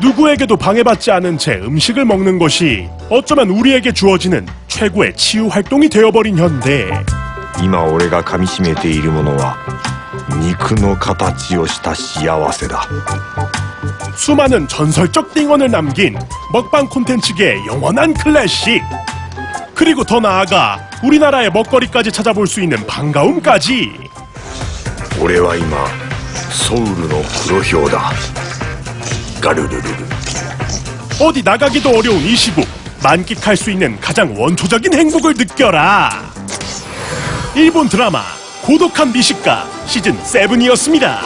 누구에게도 방해받지 않은 채 음식을 먹는 것이 어쩌면 우리에게 주어지는 최고의 치유 활동이 되어버린 현대. 今俺が噛みしめているものは肉の形をした幸せだ 수많은 전설적 띵언을 남긴 먹방 콘텐츠계의 영원한 클래식. 그리고 더 나아가 우리나라의 먹거리까지 찾아볼 수 있는 반가움까지. 俺は今ソウルの黒ヒョウだガルルルル 어디 나가기도 어려운 이 시국 만끽할 수 있는 가장 원초적인 행복을 느껴라. 일본 드라마 고독한 미식가 시즌 7이었습니다.